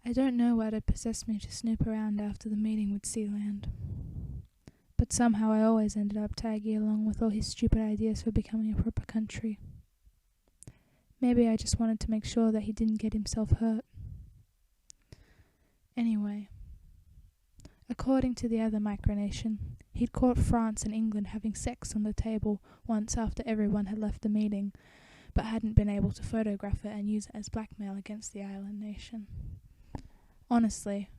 I don't know what had possessed me to snoop around after the meeting with Sealand. But somehow I always ended up tagging along with all his stupid ideas for becoming a proper country. Maybe I just wanted to make sure that he didn't get himself hurt. Anyway, according to the other micronation, he'd caught France and England having sex on the table once after everyone had left the meeting, but hadn't been able to photograph it and use it as blackmail against the island nation. Honestly,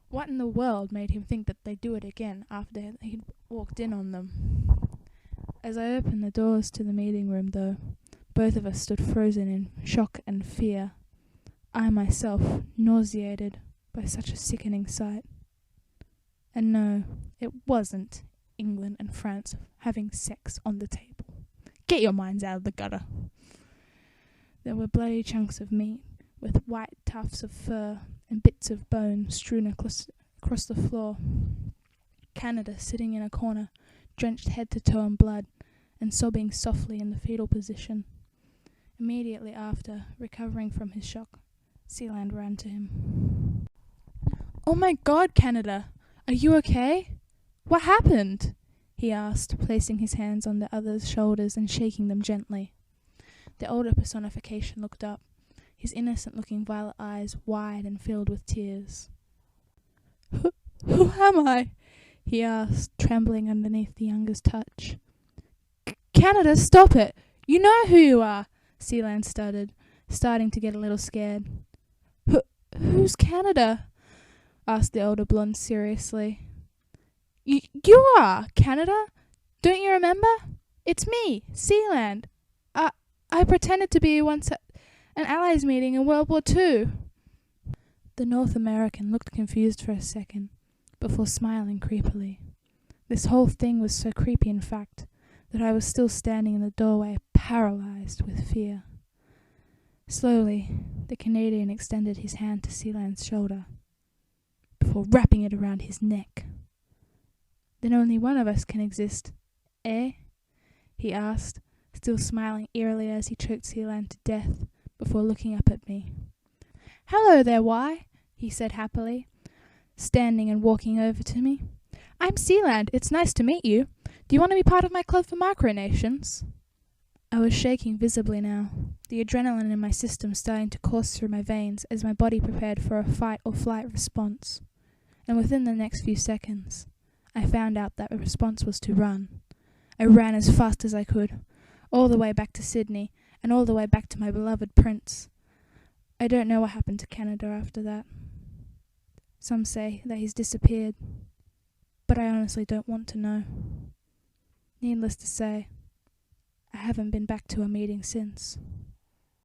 what in the world made him think that they'd do it again after he'd walked in on them? As I opened the doors to the meeting room, though, both of us stood frozen in shock and fear, I myself nauseated by such a sickening sight. And no, it wasn't England and France having sex on the table. Get your minds out of the gutter. There were bloody chunks of meat, with white tufts of fur and bits of bone strewn across the floor. Canada sitting in a corner, drenched head to toe in blood, and sobbing softly in the fetal position. Immediately after, recovering from his shock, Sealand ran to him. "Oh my God, Canada! Are you okay? What happened?" he asked, placing his hands on the other's shoulders and shaking them gently. The older personification looked up, his innocent-looking violet eyes wide and filled with tears. Who am I?" he asked, trembling underneath the younger's touch. "Canada, stop it! You know who you are!" Sealand stuttered, starting to get a little scared. Who's Canada?" asked the older blonde seriously. You are Canada? Don't you remember? It's me, Sealand. I pretended to be once at an Allies meeting in World War II. The North American looked confused for a second, before smiling creepily. This whole thing was so creepy, in fact, that I was still standing in the doorway, paralyzed with fear. Slowly, the Canadian extended his hand to Sealand's shoulder, before wrapping it around his neck. "Then only one of us can exist, eh?" he asked, still smiling eerily as he choked Sealand to death, before looking up at me. "Hello there, Y," he said happily, standing and walking over to me. "I'm Sealand. It's nice to meet you. Do you want to be part of my club for micronations?" I was shaking visibly now, the adrenaline in my system starting to course through my veins as my body prepared for a fight or flight response. And within the next few seconds, I found out that the response was to run. I ran as fast as I could, all the way back to Sydney, and all the way back to my beloved Prince. I don't know what happened to Canada after that. Some say that he's disappeared, but I honestly don't want to know. Needless to say, I haven't been back to a meeting since.